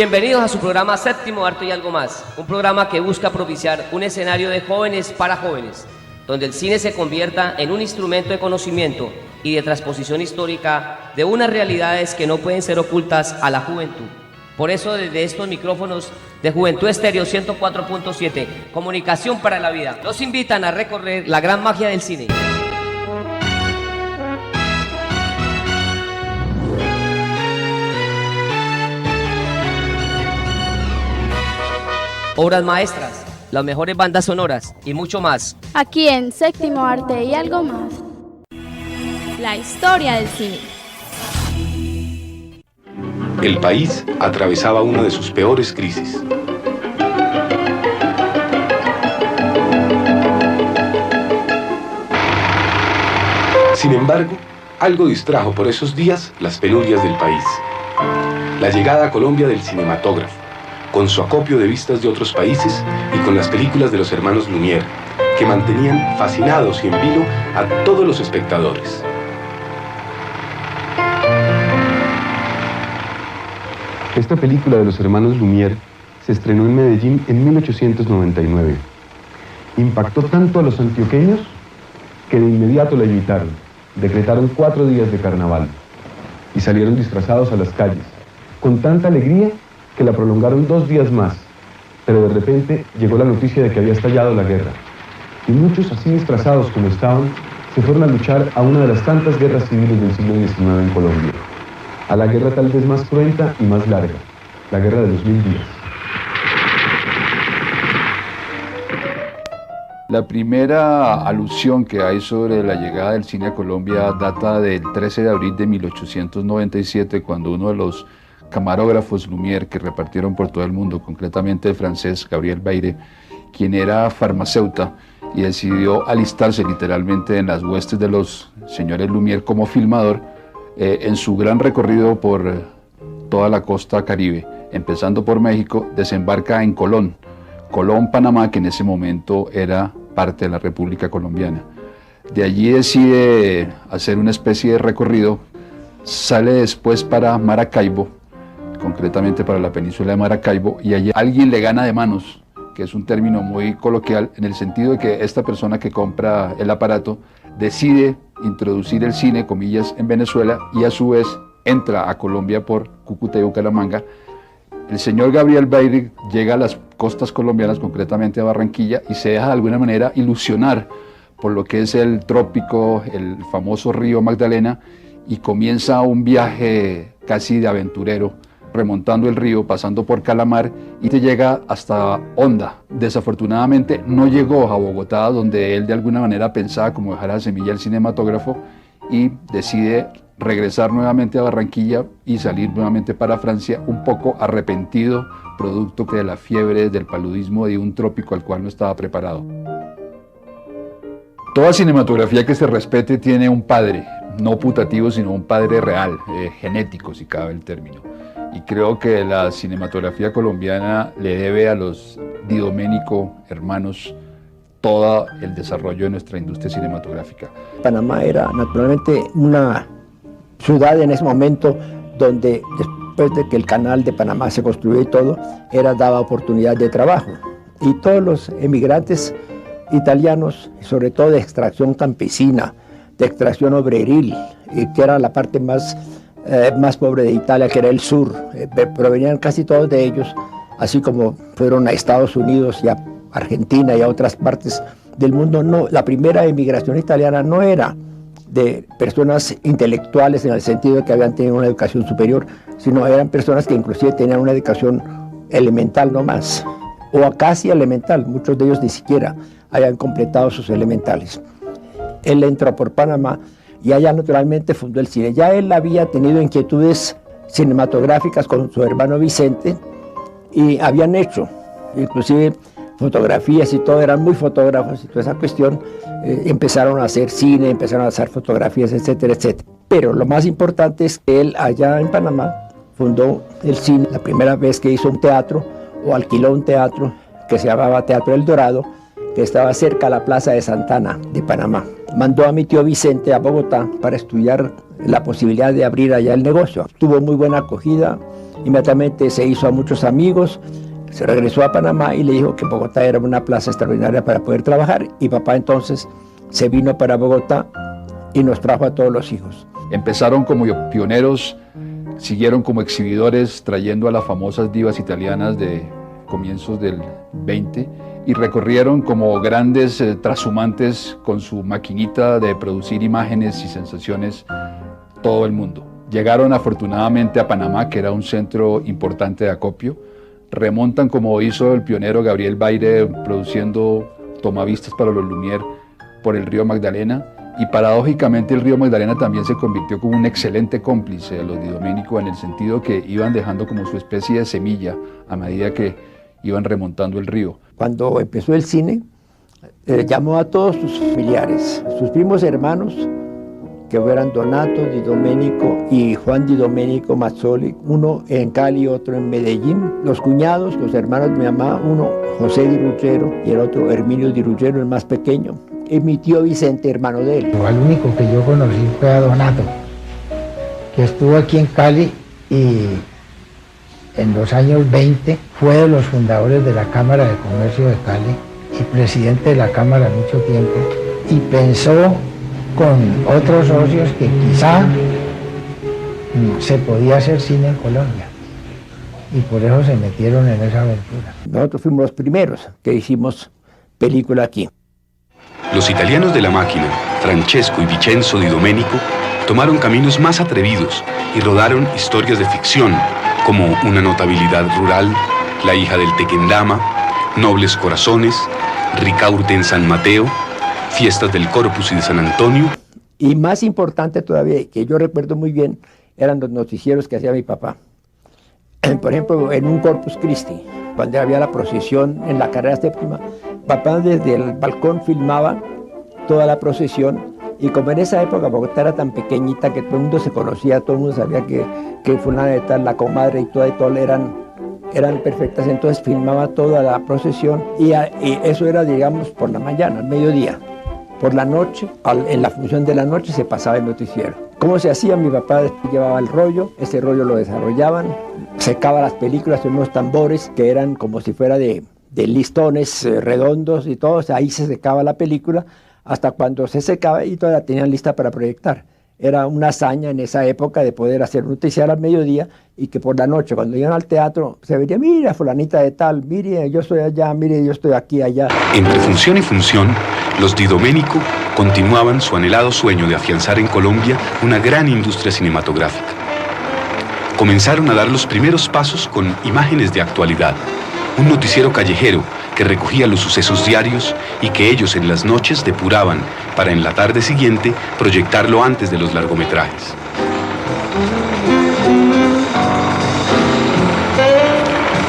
Bienvenidos a su programa Séptimo Arte y Algo Más, un programa que busca propiciar un escenario de jóvenes para jóvenes, donde el cine se convierta en un instrumento de conocimiento y de transposición histórica de unas realidades que no pueden ser ocultas a la juventud. Por eso, desde estos micrófonos de Juventud Estéreo 104.7, Comunicación para la Vida, los invitan a recorrer la gran magia del cine. Obras maestras, las mejores bandas sonoras y mucho más. Aquí en Séptimo Arte y Algo Más. La historia del cine. El país atravesaba una de sus peores crisis. Sin embargo, algo distrajo por esos días las penurias del país. La llegada a Colombia del cinematógrafo, con su acopio de vistas de otros países y con las películas de los hermanos Lumière, que mantenían fascinados y en vilo a todos los espectadores. Esta película de los hermanos Lumière se estrenó en Medellín en 1899. Impactó tanto a los antioqueños que de inmediato la imitaron, decretaron 4 días de carnaval y salieron disfrazados a las calles, con tanta alegría que la prolongaron 2 días más, pero de repente llegó la noticia de que había estallado la guerra, y muchos, así disfrazados como estaban, se fueron a luchar a una de las tantas guerras civiles del siglo XIX en Colombia, a la guerra tal vez más cruenta y más larga, la guerra de los 1000 días. La primera alusión que hay sobre la llegada del cine a Colombia data del 13 de abril de 1897, cuando uno de los camarógrafos Lumière que repartieron por todo el mundo, concretamente el francés Gabriel Baire, quien era farmacéutico y decidió alistarse literalmente en las huestes de los señores Lumière como filmador, en su gran recorrido por toda la costa caribe, empezando por México, desembarca en Colón, Panamá, que en ese momento era parte de la República Colombiana. De allí decide hacer una especie de recorrido, sale después para Maracaibo, concretamente para la península de Maracaibo, y allí alguien le gana de manos, que es un término muy coloquial en el sentido de que esta persona que compra el aparato decide introducir el cine, comillas, en Venezuela, y a su vez entra a Colombia por Cúcuta y Bucaramanga. El señor Gabriel Baire llega a las costas colombianas, concretamente a Barranquilla, y se deja de alguna manera ilusionar por lo que es el trópico, el famoso río Magdalena, y comienza un viaje casi de aventurero, remontando el río, pasando por Calamar, y te llega hasta Honda. Desafortunadamente no llegó a Bogotá, donde él de alguna manera pensaba como dejar la semilla del cinematógrafo, y decide regresar nuevamente a Barranquilla y salir nuevamente para Francia, un poco arrepentido, producto de la fiebre, del paludismo de un trópico al cual no estaba preparado. Toda cinematografía que se respete tiene un padre, no putativo, sino un padre real, genético, si cabe el término. Y creo que la cinematografía colombiana le debe a los Di Domenico hermanos todo el desarrollo de nuestra industria cinematográfica. Panamá era naturalmente una ciudad en ese momento donde, después de que el canal de Panamá se construyó y todo, daba oportunidad de trabajo. Y todos los emigrantes italianos, sobre todo de extracción campesina, de extracción obreril, que era la parte más pobre de Italia, que era el sur, provenían casi todos de ellos, así como fueron a Estados Unidos y a Argentina y a otras partes del mundo. No, la primera emigración italiana no era de personas intelectuales en el sentido de que habían tenido una educación superior, sino eran personas que inclusive tenían una educación elemental no más, o casi elemental, muchos de ellos ni siquiera habían completado sus elementales. Él entró por Panamá y allá naturalmente fundó el cine. Ya él había tenido inquietudes cinematográficas con su hermano Vicente y habían hecho, inclusive fotografías y todo, eran muy fotógrafos y toda esa cuestión, empezaron a hacer cine, empezaron a hacer fotografías, etcétera, etcétera. Pero lo más importante es que él allá en Panamá fundó el cine, la primera vez que hizo un teatro o alquiló un teatro que se llamaba Teatro El Dorado, que estaba cerca a la Plaza de Santana de Panamá. Mandó a mi tío Vicente a Bogotá para estudiar la posibilidad de abrir allá el negocio. Tuvo muy buena acogida, Inmediatamente se hizo a muchos amigos, se regresó a Panamá y le dijo que Bogotá era una plaza extraordinaria para poder trabajar, y papá entonces se vino para Bogotá y nos trajo a todos los hijos. Empezaron como pioneros, siguieron como exhibidores trayendo a las famosas divas italianas de comienzos del 20 y recorrieron como grandes trashumantes con su maquinita de producir imágenes y sensaciones todo el mundo. Llegaron afortunadamente a Panamá, que era un centro importante de acopio. Remontan, como hizo el pionero Gabriel Baire, produciendo tomavistas para los Lumière por el río Magdalena, y paradójicamente el río Magdalena también se convirtió como un excelente cómplice de los Di Domenico, en el sentido que iban dejando como su especie de semilla a medida que iban remontando el río. Cuando empezó el cine, llamó a todos sus familiares, sus primos hermanos, que eran Donato Di Domenico y Juan Di Domenico Mazzoli, uno en Cali, otro en Medellín, los cuñados, los hermanos de mi mamá, uno José Di Ruggero y el otro Herminio Di Ruggero, el más pequeño, y mi tío Vicente, hermano de él. Al único que yo conocí fue a Donato, que estuvo aquí en Cali y en los años 20 fue de los fundadores de la Cámara de Comercio de Cali y presidente de la Cámara mucho tiempo, y pensó con otros socios que quizá se podía hacer cine en Colombia, y por eso se metieron en esa aventura. Nosotros fuimos los primeros que hicimos película aquí. Los italianos de la máquina, Francesco y Vincenzo Di Domenico, tomaron caminos más atrevidos y rodaron historias de ficción como Una notabilidad rural, La hija del Tequendama, Nobles corazones, Ricaurte en San Mateo, Fiestas del Corpus y de San Antonio. Y más importante todavía, que yo recuerdo muy bien, eran los noticieros que hacía mi papá. Por ejemplo, en un Corpus Christi, cuando había la procesión en la carrera séptima, papá desde el balcón filmaba toda la procesión, y como en esa época Bogotá era tan pequeñita que todo el mundo se conocía, todo el mundo sabía que fulana de tal, la comadre y todo eran perfectas, entonces filmaba toda la procesión, y eso era, digamos, por la mañana, al mediodía. Por la noche, en la función de la noche, se pasaba el noticiero. ¿Cómo se hacía? Mi papá llevaba el rollo, ese rollo lo desarrollaban, secaba las películas en unos tambores que eran como si fuera de listones redondos y todo, ahí se secaba la película hasta cuando se secaba y toda la tenían lista para proyectar. Era una hazaña en esa época de poder hacer un noticiero al mediodía, y que por la noche, cuando iban al teatro, se veía, mira, fulanita de tal, mire, yo estoy allá, mire, yo estoy aquí, allá. Entre función y función, los Di Domenico continuaban su anhelado sueño de afianzar en Colombia una gran industria cinematográfica. Comenzaron a dar los primeros pasos con Imágenes de Actualidad, un noticiero callejero que recogía los sucesos diarios y que ellos en las noches depuraban para en la tarde siguiente proyectarlo antes de los largometrajes.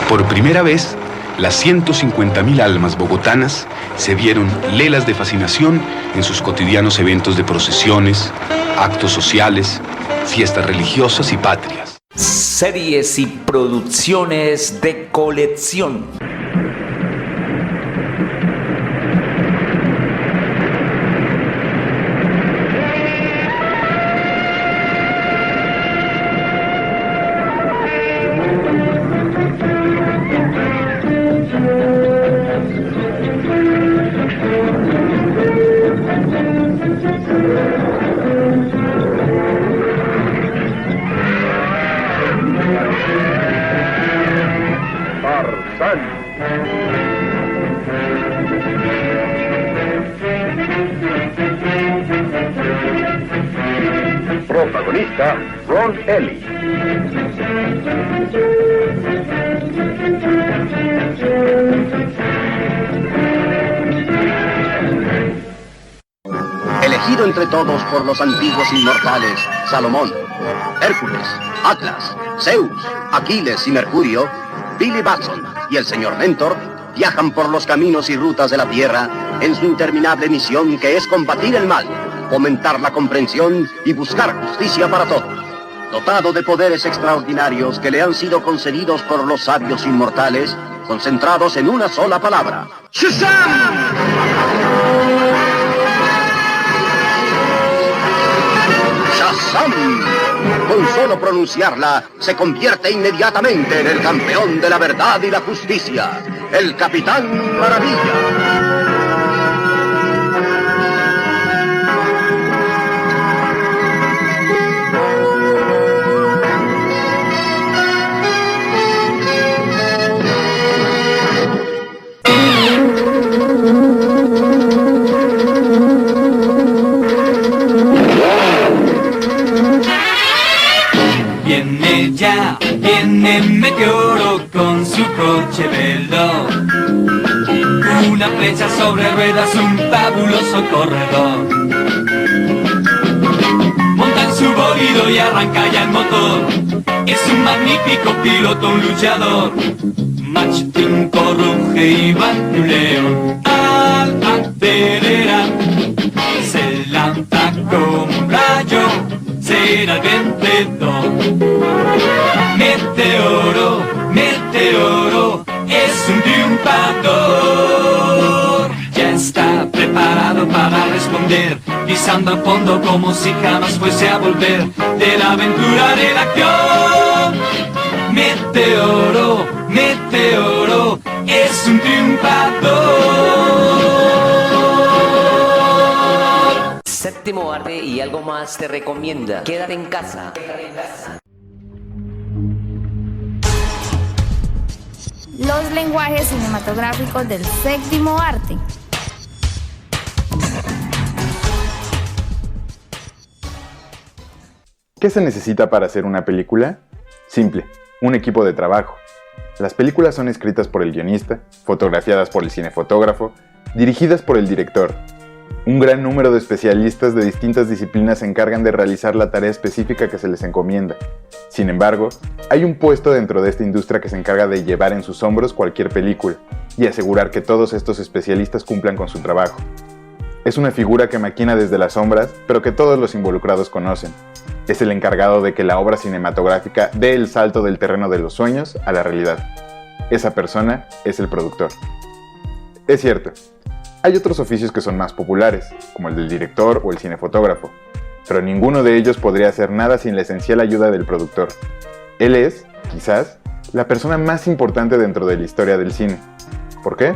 Por primera vez, las 150.000 almas bogotanas se vieron lelas de fascinación en sus cotidianos eventos de procesiones, actos sociales, fiestas religiosas y patrias. Series y producciones de colección. Protagonista, Ron Ellie. Elegido entre todos por los antiguos inmortales, Salomón, Hércules, Atlas, Zeus, Aquiles y Mercurio, Billy Batson y el señor Mentor viajan por los caminos y rutas de la Tierra en su interminable misión, que es combatir el mal, fomentar la comprensión y buscar justicia para todos. Dotado de poderes extraordinarios que le han sido concedidos por los sabios inmortales, concentrados en una sola palabra: ¡Shazam! ¡Shazam! con solo pronunciarla se convierte inmediatamente en el campeón de la verdad y la justicia, el Capitán Maravilla. Viene Meteoro con su coche veloz, una flecha sobre ruedas, un fabuloso corredor. Monta en su bólido y arranca ya el motor. Es un magnífico piloto, un luchador. Mach 5 ruge y va un león. Al acelerar se lanza como un rayo, será el vencedor. Meteoro, Meteoro, es un triunfador. Ya está preparado para responder, pisando a fondo como si jamás fuese a volver de la aventura de la acción. Meteoro, Meteoro, es un triunfador. Séptimo arte y algo más te recomienda. Quédate en casa. Los lenguajes cinematográficos del séptimo arte. ¿Qué se necesita para hacer una película? Simple, un equipo de trabajo. Las películas son escritas por el guionista, fotografiadas por el cinefotógrafo, dirigidas por el director. Un gran número de especialistas de distintas disciplinas se encargan de realizar la tarea específica que se les encomienda. Sin embargo, hay un puesto dentro de esta industria que se encarga de llevar en sus hombros cualquier película y asegurar que todos estos especialistas cumplan con su trabajo. Es una figura que maquina desde las sombras, pero que todos los involucrados conocen. Es el encargado de que la obra cinematográfica dé el salto del terreno de los sueños a la realidad. Esa persona es el productor. Es cierto, hay otros oficios que son más populares, como el del director o el cinefotógrafo, pero ninguno de ellos podría hacer nada sin la esencial ayuda del productor. Él es, quizás, la persona más importante dentro de la historia del cine. ¿Por qué?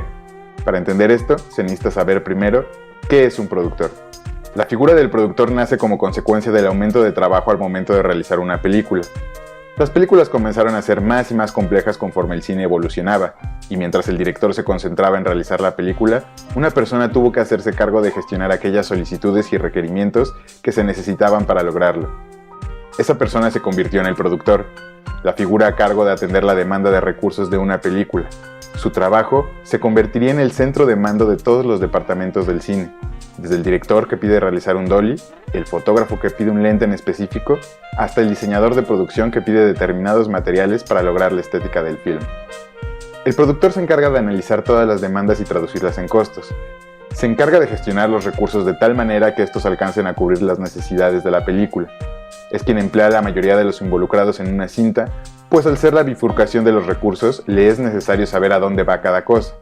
Para entender esto, se necesita saber primero qué es un productor. La figura del productor nace como consecuencia del aumento de trabajo al momento de realizar una película. Las películas comenzaron a ser más y más complejas conforme el cine evolucionaba, y mientras el director se concentraba en realizar la película, una persona tuvo que hacerse cargo de gestionar aquellas solicitudes y requerimientos que se necesitaban para lograrlo. Esa persona se convirtió en el productor, la figura a cargo de atender la demanda de recursos de una película. Su trabajo se convertiría en el centro de mando de todos los departamentos del cine, desde el director que pide realizar un dolly, el fotógrafo que pide un lente en específico, hasta el diseñador de producción que pide determinados materiales para lograr la estética del film. El productor se encarga de analizar todas las demandas y traducirlas en costos. Se encarga de gestionar los recursos de tal manera que estos alcancen a cubrir las necesidades de la película. Es quien emplea a la mayoría de los involucrados en una cinta, pues al ser la bifurcación de los recursos, le es necesario saber a dónde va cada cosa,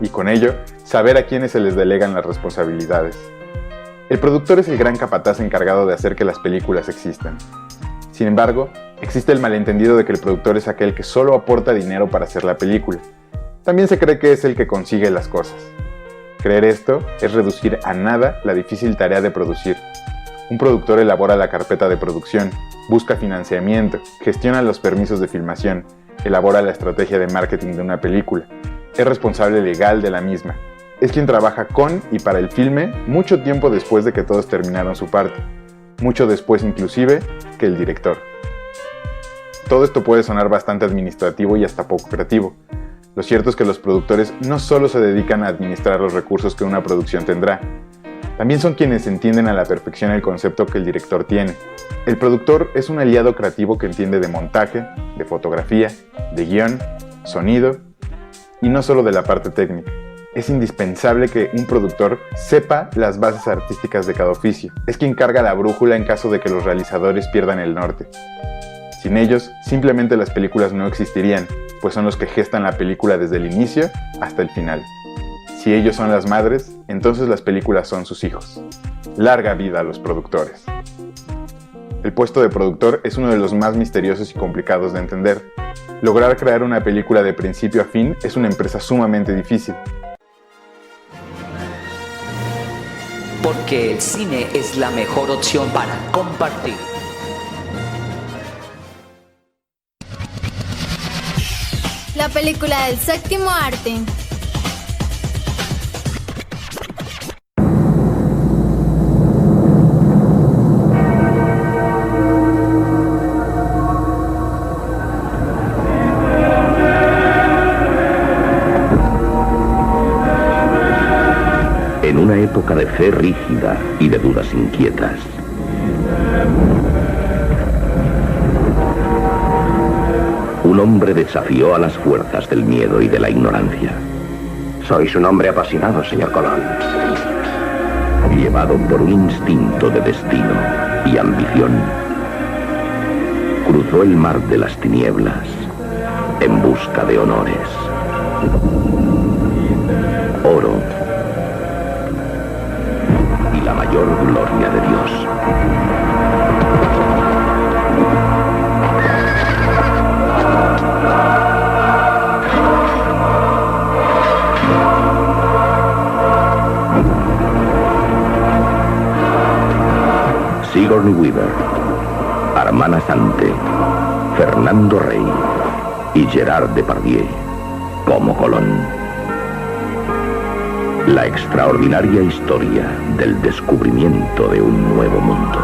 y con ello, saber a quiénes se les delegan las responsabilidades. El productor es el gran capataz encargado de hacer que las películas existan. Sin embargo, existe el malentendido de que el productor es aquel que solo aporta dinero para hacer la película. También se cree que es el que consigue las cosas. Creer esto es reducir a nada la difícil tarea de producir. Un productor elabora la carpeta de producción, busca financiamiento, gestiona los permisos de filmación, elabora la estrategia de marketing de una película, es responsable legal de la misma, es quien trabaja con y para el filme mucho tiempo después de que todos terminaron su parte, mucho después inclusive que el director. Todo esto puede sonar bastante administrativo y hasta poco creativo. Lo cierto es que los productores no solo se dedican a administrar los recursos que una producción tendrá, también son quienes entienden a la perfección el concepto que el director tiene. El productor es un aliado creativo que entiende de montaje, de fotografía, de guión, sonido y no solo de la parte técnica. Es indispensable que un productor sepa las bases artísticas de cada oficio. Es quien carga la brújula en caso de que los realizadores pierdan el norte. Sin ellos, simplemente las películas no existirían, pues son los que gestan la película desde el inicio hasta el final. Si ellos son las madres, entonces las películas son sus hijos. Larga vida a los productores. El puesto de productor es uno de los más misteriosos y complicados de entender. Lograr crear una película de principio a fin es una empresa sumamente difícil. Porque el cine es la mejor opción para compartir. La película del séptimo arte. En una época de fe rígida y de dudas inquietas, un hombre desafió a las fuerzas del miedo y de la ignorancia. Sois un hombre apasionado, señor Colón. Llevado por un instinto de destino y ambición, cruzó el mar de las tinieblas en busca de honores, oro y la mayor gloria de Dios. Sigourney Weaver, Armand Assante, Fernando Rey y Gerard Depardieu como Colón. La extraordinaria historia del descubrimiento de un nuevo mundo.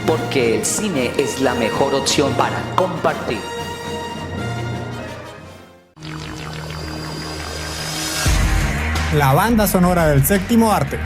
Porque el cine es la mejor opción para compartir. La banda sonora del séptimo arte.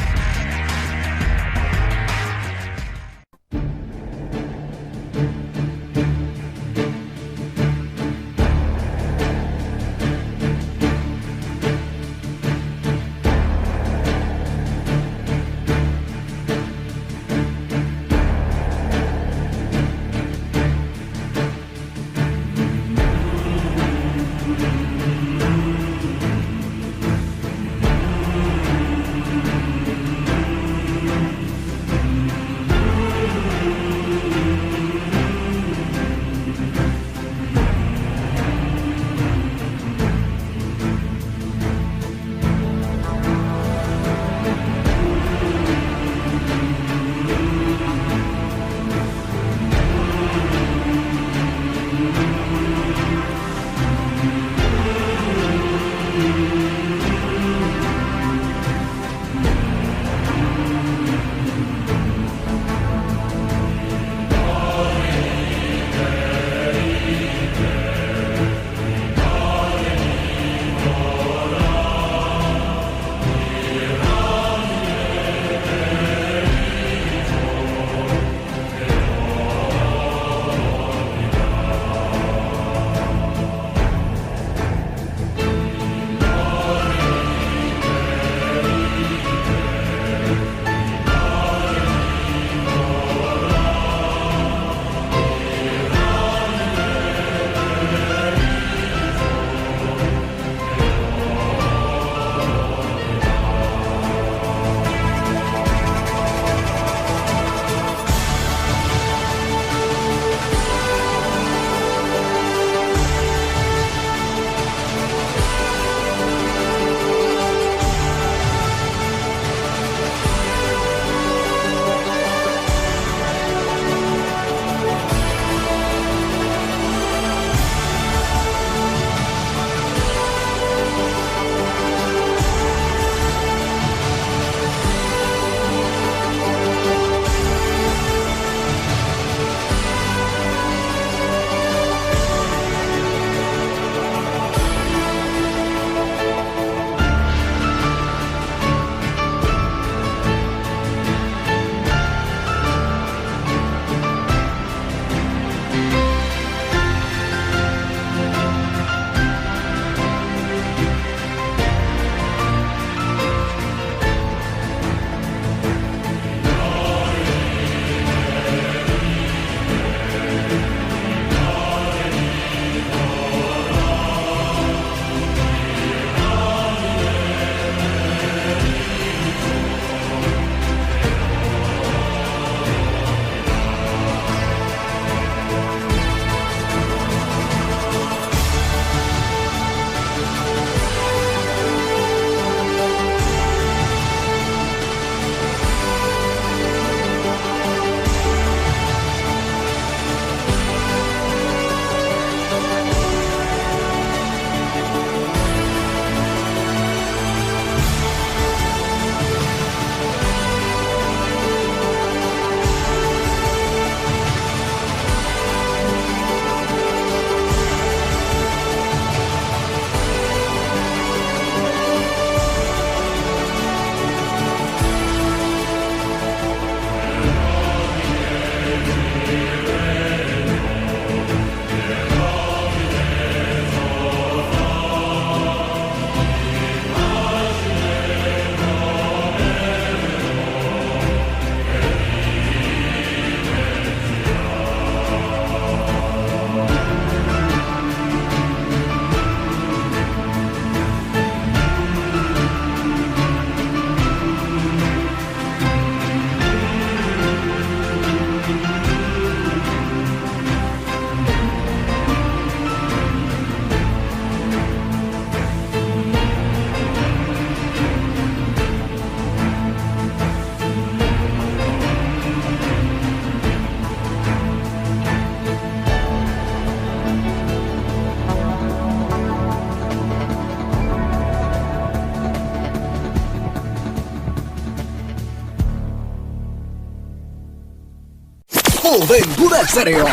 Juventud Estéreo,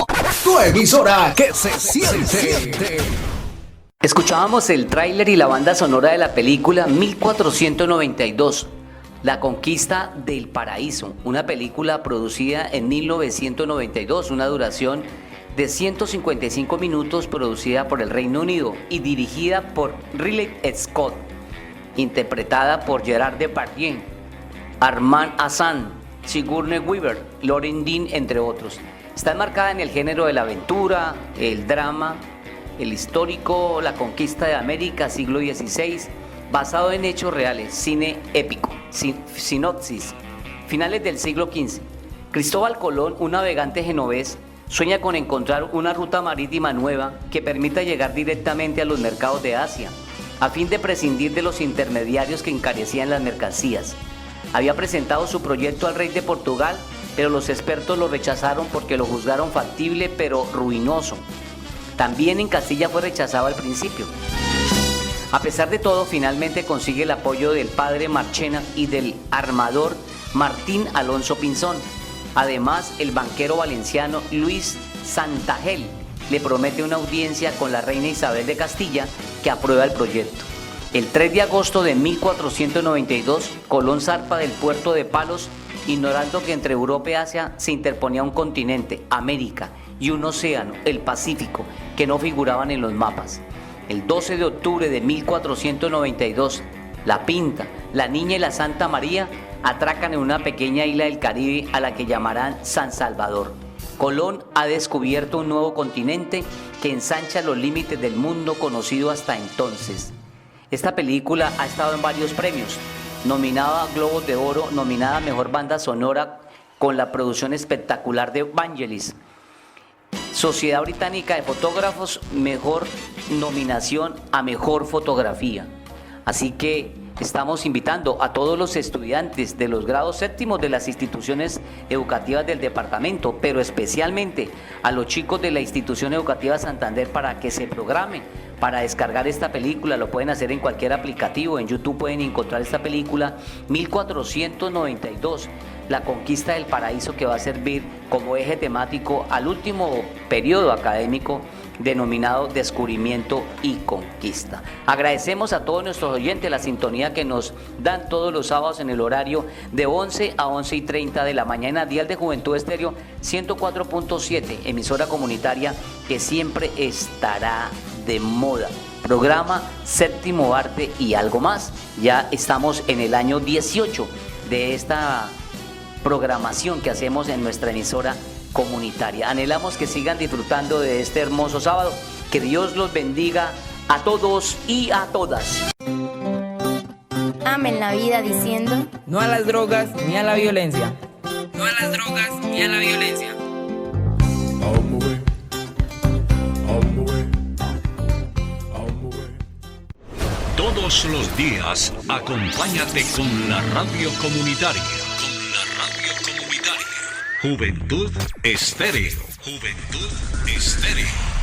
tu emisora que se siente. Escuchábamos el tráiler y la banda sonora de la película 1492, La Conquista del Paraíso, una película producida en 1992, una duración de 155 minutos, producida por el Reino Unido y dirigida por Ridley Scott, interpretada por Gerard Depardieu, Armand Assad, Sigourney Weaver, Lauren Dean, entre otros. Está enmarcada en el género de la aventura, el drama, el histórico, la conquista de América, siglo XVI, basado en hechos reales, cine épico. Sinopsis: finales del siglo XV. Cristóbal Colón, un navegante genovés, sueña con encontrar una ruta marítima nueva que permita llegar directamente a los mercados de Asia, a fin de prescindir de los intermediarios que encarecían las mercancías. Había presentado su proyecto al rey de Portugal, pero los expertos lo rechazaron porque lo juzgaron factible pero ruinoso. También en Castilla fue rechazado al principio. A pesar de todo, finalmente consigue el apoyo del padre Marchena y del armador Martín Alonso Pinzón. Además, el banquero valenciano Luis Santagel le promete una audiencia con la reina Isabel de Castilla, que aprueba el proyecto. El 3 de agosto de 1492, Colón zarpa del puerto de Palos, ignorando que entre Europa y Asia se interponía un continente, América, y un océano, el Pacífico, que no figuraban en los mapas. El 12 de octubre de 1492, La Pinta, la Niña y la Santa María atracan en una pequeña isla del Caribe a la que llamarán San Salvador. Colón ha descubierto un nuevo continente que ensancha los límites del mundo conocido hasta entonces. Esta película ha estado en varios premios, nominada a Globos de Oro, nominada a Mejor Banda Sonora con la producción espectacular de Vangelis. Sociedad Británica de Fotógrafos, mejor nominación a Mejor Fotografía. Así que estamos invitando a todos los estudiantes de los grados séptimos de las instituciones educativas del departamento, pero especialmente a los chicos de la institución educativa Santander, para que se programen para descargar esta película. Lo pueden hacer en cualquier aplicativo. En YouTube pueden encontrar esta película 1492, La Conquista del Paraíso, que va a servir como eje temático al último periodo académico denominado Descubrimiento y Conquista. Agradecemos a todos nuestros oyentes la sintonía que nos dan todos los sábados en el horario de 11 a 11:30 de la mañana, dial de Juventud Estéreo 104.7, emisora comunitaria que siempre estará de moda. Programa Séptimo Arte y Algo Más. Ya estamos en el año 18 de esta programación que hacemos en nuestra emisora comunitaria. Anhelamos que sigan disfrutando de este hermoso sábado. Que Dios los bendiga a todos y a todas. Amen la vida diciendo: no a las drogas ni a la violencia. No a las drogas ni a la violencia. Todos los días, acompáñate con la radio comunitaria. Juventud Estéreo. Juventud Estéreo.